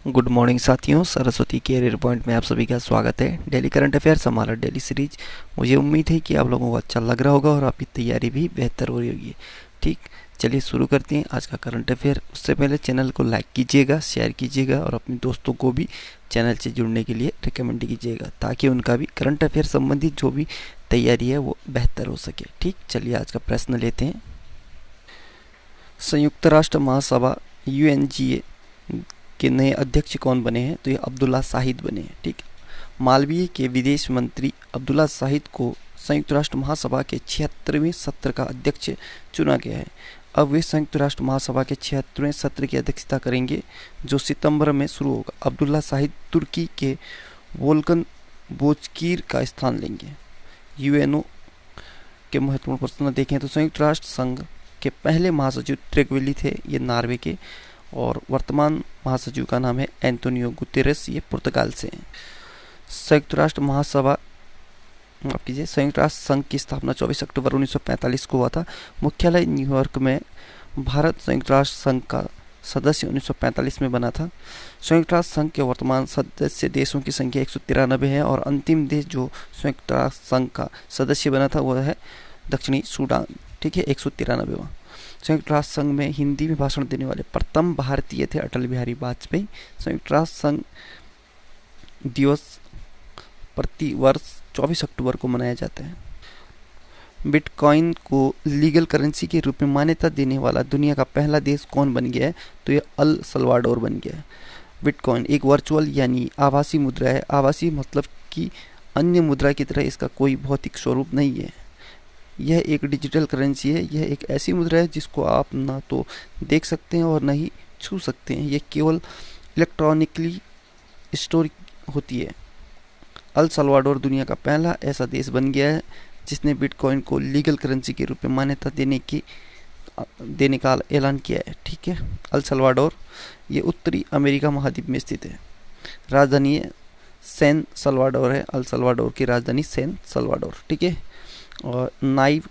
Good morning साथियों, Saraswati career point में आप सभी का स्वागत है। डेली करंट अफेयर्स हमारा डेली सीरीज। मुझे उम्मीद है कि आप लोगों को अच्छा लग रहा होगा और आपकी तैयारी भी बेहतर हो रही होगी। ठीक, चलिए शुरू करते हैं आज का करंट अफेयर। उससे पहले चैनल को लाइक कीजिएगा, शेयर कीजिएगा और अपने दोस्तों को भी चैनल से जुड़ने के लिए रिकमेंड कीजिएगा, ताकि उनका भी करंट अफेयर संबंधित जो भी तैयारी है वो बेहतर हो सके। ठीक, चलिए आज का प्रश्न लेते हैं। संयुक्त राष्ट्र महासभा UNGA के नए अध्यक्ष कौन बने हैं? तो ये अब्दुल्ला शाहिद बने हैं। ठीक, मालवीय के विदेश मंत्री अब्दुल्ला शाहिद को संयुक्त राष्ट्र महासभा के 76वें सत्र का अध्यक्ष चुना गया है। अब वे संयुक्त राष्ट्र महासभा के 76वें सत्र की अध्यक्षता करेंगे, जो सितंबर में शुरू होगा। अब्दुल्ला शाहिद तुर्की के वोल्कन बोजकीर का स्थान लेंगे। UNO के महत्वपूर्ण प्रश्न देखें तो संयुक्त राष्ट्र संघ के पहले महासचिव ट्रेगवेली थे, ये नॉर्वे के, और वर्तमान महासचिव का नाम है एंटोनियो गुतेरेस, ये पुर्तगाल से हैं। संयुक्त राष्ट्र महासभा संयुक्त राष्ट्र संघ की स्थापना 24 अक्टूबर 1945 को हुआ था। मुख्यालय न्यूयॉर्क में। भारत संयुक्त राष्ट्र संघ का सदस्य 1945 में बना था। संयुक्त राष्ट्र संघ के वर्तमान सदस्य देशों की संख्या 193 है और अंतिम देश जो संयुक्त राष्ट्र संघ का सदस्य बना था वह है दक्षिणी सूडान। ठीक है, 193वां। संयुक्त राष्ट्र संघ में हिंदी में भाषण देने वाले प्रथम भारतीय थे अटल बिहारी वाजपेयी। संयुक्त राष्ट्र संघ दिवस प्रति वर्ष 24 अक्टूबर को मनाया जाता है। बिटकॉइन को लीगल करेंसी के रूप में मान्यता देने वाला दुनिया का पहला देश कौन बन गया है? तो ये अल सल्वाडोर बन गया है। बिटकॉइन एक वर्चुअल यानी आभासी मुद्रा है। आभासी मतलब कि अन्य मुद्रा की तरह इसका कोई भौतिक स्वरूप नहीं है। यह एक डिजिटल करेंसी है। यह एक ऐसी मुद्रा है जिसको आप ना तो देख सकते हैं और ना ही छू सकते हैं। यह केवल इलेक्ट्रॉनिकली स्टोर होती है। अल सल्वाडोर दुनिया का पहला ऐसा देश बन गया है जिसने बिटकॉइन को लीगल करेंसी के रूप में मान्यता देने का ऐलान किया है। ठीक है, अल सल्वाडोर ये उत्तरी अमेरिका महाद्वीप में स्थित है। राजधानी सैन सल्वाडोर है। अल सल्वाडोर की राजधानी सैन सल्वाडोर। ठीक है, और नाइब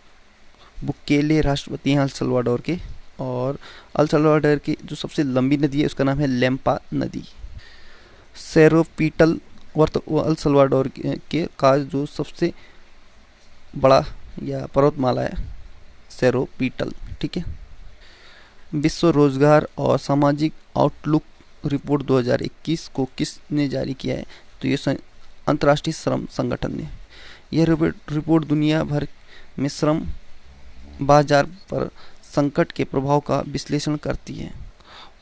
बुकेले राष्ट्रपति हैं अल सल्वाडोर के। और अल सल्वाडोर की जो सबसे लंबी नदी है उसका नाम है लेम्पा नदी। सेरो पीटल अल सल्वाडोर के का जो सबसे बड़ा या पर्वतमाला है, सेरो पीटल। ठीक है, विश्व रोजगार और सामाजिक आउटलुक रिपोर्ट 2021 को किसने जारी किया है? तो ये अंतर्राष्ट्रीय श्रम संगठन ने। यह रिपोर्ट दुनिया भर में श्रम बाजार पर संकट के प्रभाव का विश्लेषण करती है।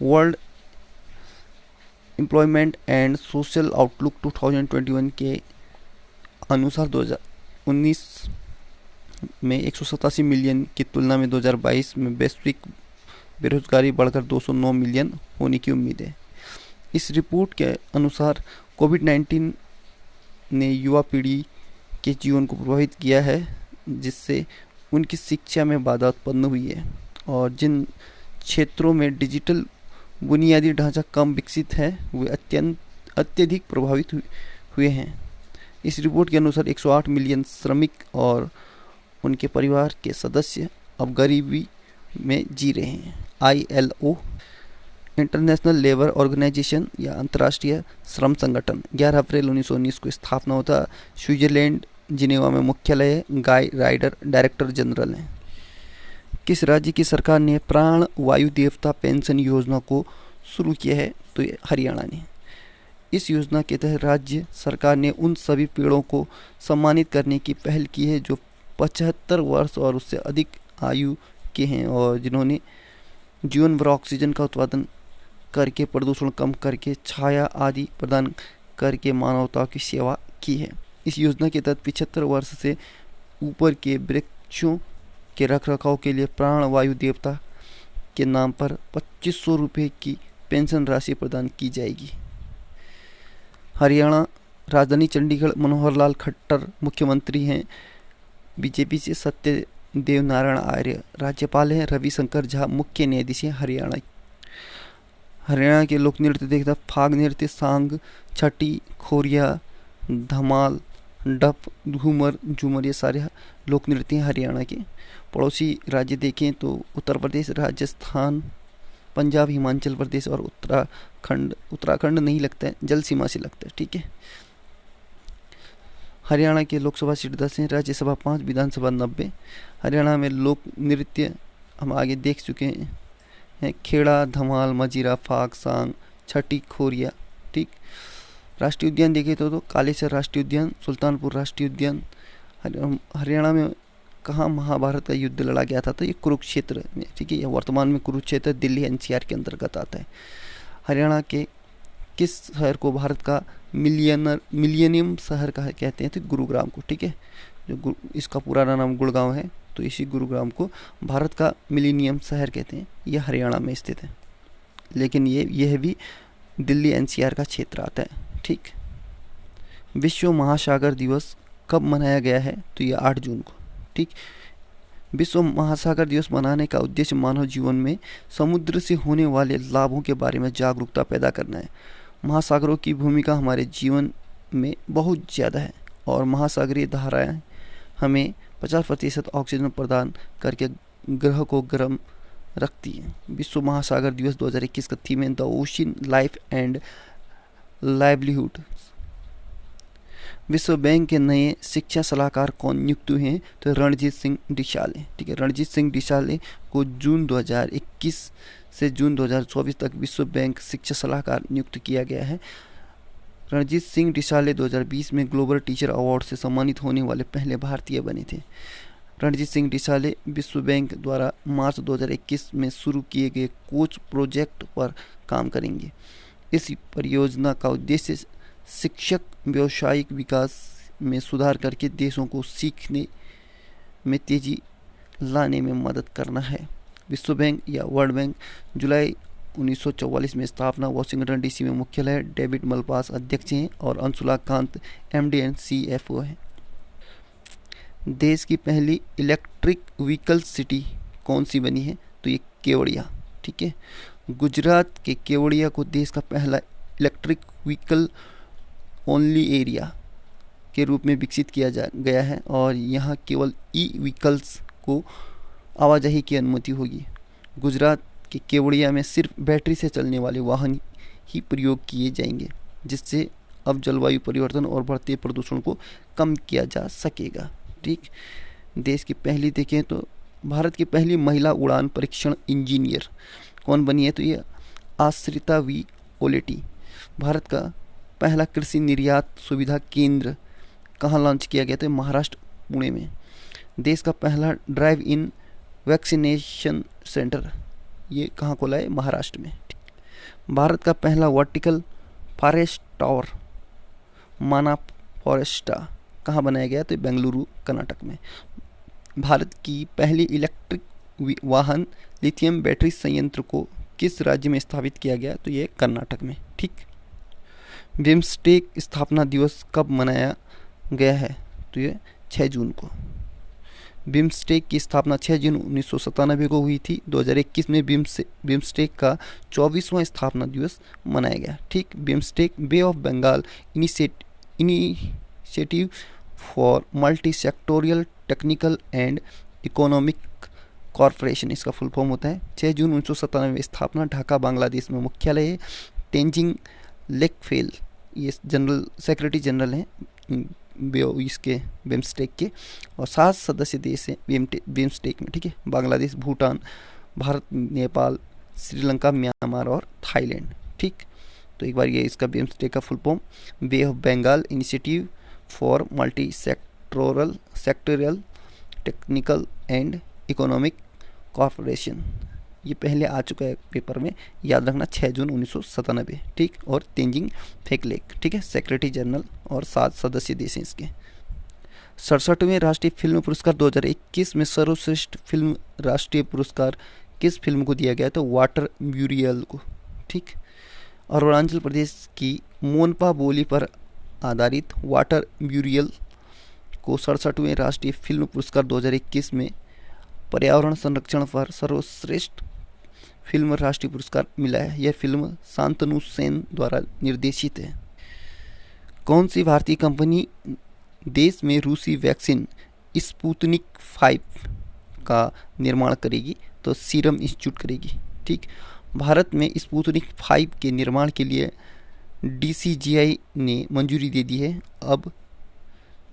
World employment and social outlook 2021 के अनुसार 2019 में 187 मिलियन की तुलना में 2022 में वैश्विक बेरोजगारी बढ़कर 209 मिलियन होने की उम्मीद है। इस रिपोर्ट के अनुसार कोविड-19 ने युवा पीढ़ी के जीवन को प्रभावित किया है, जिससे उनकी शिक्षा में बाधा उत्पन्न हुई है और जिन क्षेत्रों में डिजिटल बुनियादी ढांचा कम विकसित है वे अत्यधिक प्रभावित हुए हैं। इस रिपोर्ट के अनुसार 108 मिलियन श्रमिक और उनके परिवार के सदस्य अब गरीबी में जी रहे हैं। ILO इंटरनेशनल लेबर ऑर्गेनाइजेशन या अंतर्राष्ट्रीय श्रम संगठन 11 अप्रैल 1919 को स्थापना होता। स्विट्जरलैंड जिनेवा में मुख्यालय है। गाय राइडर डायरेक्टर जनरल हैं। किस राज्य की सरकार ने प्राण वायु देवता पेंशन योजना को शुरू किया है? तो ये हरियाणा ने। इस योजना के तहत राज्य सरकार ने उन सभी पेड़ों को सम्मानित करने की पहल की है जो 75 वर्ष और उससे अधिक आयु के हैं और जिन्होंने जीवन भर ऑक्सीजन का उत्पादन करके, प्रदूषण कम करके, छाया आदि प्रदान करके मानवता की सेवा की है। इस योजना के तहत 75 वर्ष से ऊपर के वृक्षों के रखरखाव के लिए प्राण वायु देवता के नाम पर 2500 रुपये की पेंशन राशि प्रदान की जाएगी। हरियाणा राजधानी चंडीगढ़ मनोहर लाल खट्टर मुख्यमंत्री हैं। बीजेपी से सत्यदेव नारायण आर्य राज्यपाल हैं। रविशंकर झा मुख्य न्यायाधीश हैं हरियाणा। हरियाणा के लोक नृत्य देखता फाग नृत्य, सांग, छठी, खोरिया, धमाल, डप, घूमर, झूमर, ये सारे लोक नृत्य हैं हरियाणा के। पड़ोसी राज्य देखें तो उत्तर प्रदेश, राजस्थान, पंजाब, हिमाचल प्रदेश और उत्तराखंड नहीं लगता है, जल सीमा से लगता है, ठीक है। हरियाणा के लोकसभा सीट 10 हैं, राज्यसभा 5, विधानसभा 90। हरियाणा में लोक नृत्य हम आगे देख चुके हैं, खेड़ा, धमाल, मजीरा, फाग, सांग, छठी, खोरिया, ठीक। राष्ट्रीय उद्यान देखें तो कालेसर राष्ट्रीय उद्यान, सुल्तानपुर राष्ट्रीय उद्यान। हरियाणा में कहाँ महाभारत का युद्ध लड़ा गया था, तो ये कुरुक्षेत्र में, ठीक है। वर्तमान में कुरुक्षेत्र दिल्ली एनसीआर के अंतर्गत आता है। हरियाणा के किस शहर को भारत का मिलियनियम शहर का कहते हैं, तो गुरुग्राम को, ठीक है। जो इसका पुराना नाम गुड़गांव है, तो इसी गुरुग्राम को भारत का मिलीनियम शहर कहते हैं। यह हरियाणा में स्थित है, लेकिन यह भी दिल्ली एनसीआर का क्षेत्र आता है, ठीक। विश्व महासागर दिवस कब मनाया गया है, तो यह 8 जून को, ठीक। विश्व महासागर दिवस मनाने का उद्देश्य मानव जीवन में समुद्र से होने वाले लाभों के बारे में जागरूकता पैदा करना है। महासागरों की भूमिका हमारे जीवन में बहुत ज़्यादा है और महासागरीय धाराएं हमें 50% ऑक्सीजन प्रदान करके ग्रह को गर्म रखती हैं। विश्व महासागर दिवस 2021 का थीम है the ocean life and livelihood. विश्व बैंक के नए शिक्षा सलाहकार कौन नियुक्त हुए हैं, तो रणजीत सिंह डिसाले, ठीक है। रणजीत सिंह डिसाले को जून 2021 से जून 2024 तक विश्व बैंक शिक्षा सलाहकार नियुक्त किया गया है। रणजीत सिंह डिसाले 2020 में ग्लोबल टीचर अवार्ड से सम्मानित होने वाले पहले भारतीय बने थे। रणजीत सिंह डिसाले विश्व बैंक द्वारा मार्च 2021 में शुरू किए गए कोच प्रोजेक्ट पर काम करेंगे। इस परियोजना का उद्देश्य शिक्षक व्यावसायिक विकास में सुधार करके देशों को सीखने में तेजी लाने में मदद करना है। विश्व बैंक या वर्ल्ड बैंक जुलाई 1944 में स्थापना, वाशिंगटन डीसी में मुख्यालय। डेविड मलपास अध्यक्ष हैं और Anshula Kant MD and CFO हैं। देश की पहली इलेक्ट्रिक व्हीकल सिटी कौन सी बनी है, तो ये केवड़िया, ठीक है। गुजरात के केवड़िया को देश का पहला इलेक्ट्रिक व्हीकल ओनली एरिया के रूप में विकसित किया गया है और यहाँ केवल ई व्हीकल्स को आवाजाही की अनुमति होगी। गुजरात के केवड़िया में सिर्फ बैटरी से चलने वाले वाहन ही प्रयोग किए जाएंगे, जिससे अब जलवायु परिवर्तन और बढ़ते प्रदूषण को कम किया जा सकेगा, ठीक। देश की पहली देखें तो भारत की पहली महिला उड़ान परीक्षण इंजीनियर कौन बनी है, तो ये आश्रिता वी ओलेटी। भारत का पहला कृषि निर्यात सुविधा केंद्र कहाँ लॉन्च किया गया था, महाराष्ट्र पुणे में। देश का पहला ड्राइव इन वैक्सीनेशन सेंटर ये कहाँ खोला है, महाराष्ट्र में। भारत का पहला वर्टिकल फॉरेस्ट टावर माना फॉरेस्टा कहाँ बनाया गया, तो बेंगलुरु कर्नाटक में। भारत की पहली इलेक्ट्रिक वाहन लिथियम बैटरी संयंत्र को किस राज्य में स्थापित किया गया, तो ये कर्नाटक में, ठीक। बिम्स्टेक स्थापना दिवस कब मनाया गया है, तो ये 6 जून को। बिम्स्टेक की स्थापना 6 जून 1997 को हुई थी। 2021 में बिम्स्टेक का 24वां स्थापना दिवस मनाया गया, ठीक। BIMSTEC bay of Bengal initiative for multi sectoral technical and economic corporation इसका फुल फॉर्म होता है। 6 जून 1997 स्थापना। ढाका बांग्लादेश में मुख्यालय है। तेंजिंग लेकफेल ये जनरल सेक्रेटरी जनरल हैं इसके बिम्स्टेक के, और 7 सदस्य देश हैं बिम्स्टेक में, ठीक है। बांग्लादेश, भूटान, भारत, नेपाल, श्रीलंका, म्यांमार और थाईलैंड, ठीक। तो एक बार ये इसका बिम्स्टेक का full form bay of Bengal initiative for multi sectoral technical and economic corporation. ये पहले आ चुका है पेपर में, याद रखना 6 जून 1997, ठीक। और तेंजिंग फेकलेक, ठीक है, सेक्रेटरी जनरल और 7 सदस्य देश हैं इसके। 67वें राष्ट्रीय फिल्म पुरस्कार 2021 में सर्वश्रेष्ठ फिल्म राष्ट्रीय पुरस्कार किस फिल्म को दिया गया, तो वाटर म्यूरियल को, ठीक। अरुणाचल प्रदेश की मोनपा बोली पर आधारित वाटर म्यूरियल को 67वें राष्ट्रीय फिल्म पुरस्कार 2021 में पर्यावरण संरक्षण पर सर्वश्रेष्ठ फिल्म राष्ट्रीय पुरस्कार मिला है। यह फिल्म शांतनु सेन द्वारा निर्देशित है। कौन सी भारतीय कंपनी देश में रूसी वैक्सीन स्पुतनिक 5 का निर्माण करेगी, तो सीरम इंस्टीट्यूट करेगी, ठीक। भारत में स्पुतनिक 5 के निर्माण के लिए DCGI ने मंजूरी दे दी है। अब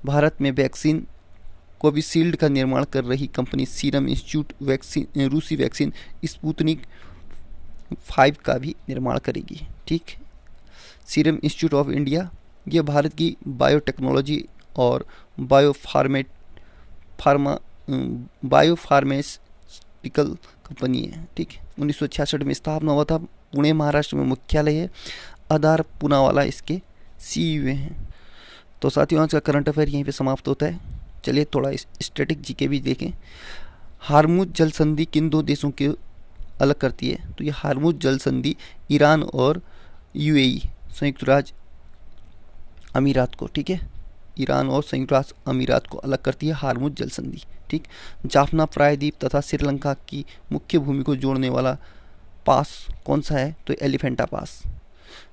भारत में वैक्सीन कोविशील्ड का निर्माण कर रही कंपनी सीरम इंस्टीट्यूट रूसी वैक्सीन स्पुतनिक 5 का भी निर्माण करेगी। ठीक, सीरम इंस्टीट्यूट ऑफ इंडिया ये भारत की बायोटेक्नोलॉजी और बायोफार्मास्यूटिकल कंपनी है। ठीक, 1966 में स्थापना हुआ था। पुणे महाराष्ट्र में मुख्यालय है। आधार पूनावाला इसके CEO हैं। तो साथियों, आज का करंट अफेयर यहीं पे समाप्त होता है। चलिए थोड़ा स्टैटिक जीके भी देखें। हार्मुज जल संधि किन दो देशों के अलग करती है? तो ये हार्मुज जल संधि ईरान और UAE संयुक्त राज्य अमीरात को, ठीक है, ईरान और संयुक्त राज्य अमीरात को अलग करती है हार्मुज जल संधि। ठीक, जाफना प्रायद्वीप तथा श्रीलंका की मुख्य भूमि को जोड़ने वाला पास कौन सा है? तो एलिफेंटा पास।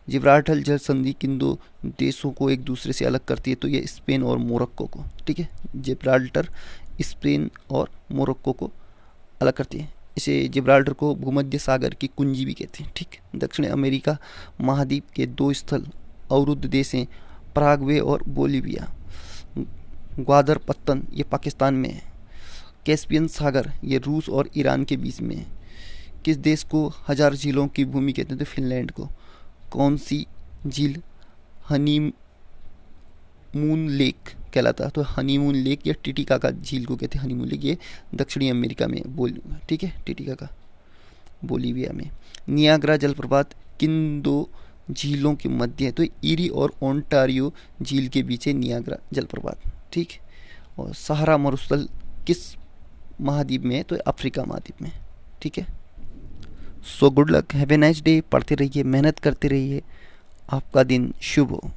जिब्राल्टर जल संधि किन दो देशों को एक दूसरे से अलग करती है? तो ये स्पेन और मोरक्को को। ठीक है, जिब्राल्टर स्पेन और मोरक्को को अलग करती है। इसे जिब्राल्टर को भूमध्य सागर की कुंजी भी कहते हैं। ठीक, दक्षिण अमेरिका महाद्वीप के 2 स्थल अवरुद्ध देश हैं, पराग्वे और बोलीविया। ग्वादर पत्तन ये पाकिस्तान में है। कैस्पियन सागर ये रूस और ईरान के बीच में है। किस देश को 1000 झीलों की भूमि कहते हैं? तो फिनलैंड को। कौन सी झील हनीमून लेक कहलाता है? तो हनीमून लेक या टिटिकाका झील को कहते हैं हनीमून लेक। ये दक्षिणी अमेरिका में ठीक है, टिटिकाका बोलीविया में। नियाग्रा जलप्रपात किन दो झीलों के मध्य है? तो ईरी और ओंटारियो झील के बीच है नियाग्रा जलप्रपात। ठीक, और सहारा मरुस्थल किस महाद्वीप में है? तो अफ्रीका महाद्वीप में। ठीक है, so good luck, have a nice day. पढ़ते रहिए, मेहनत करते रहिए। आपका दिन शुभ हो।